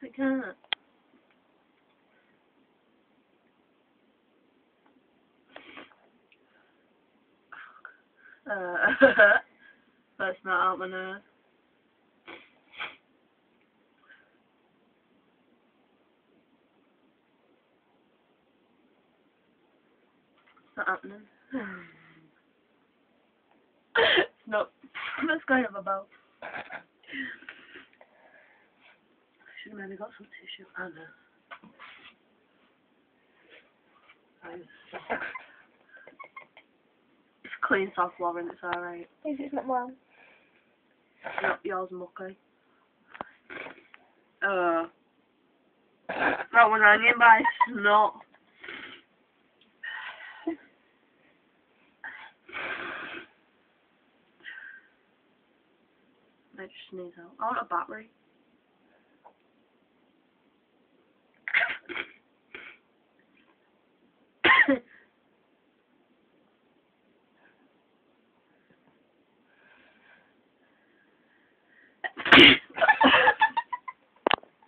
It can't. That's not out my nose. It's not happening. It's not. Let's go have a bowl. Should have maybe got some tissue. I know. It's clean soft Lauren, it's alright. It's not well. Not yours, mucky. That one hanging by snot. I just sneeze out. I want a battery.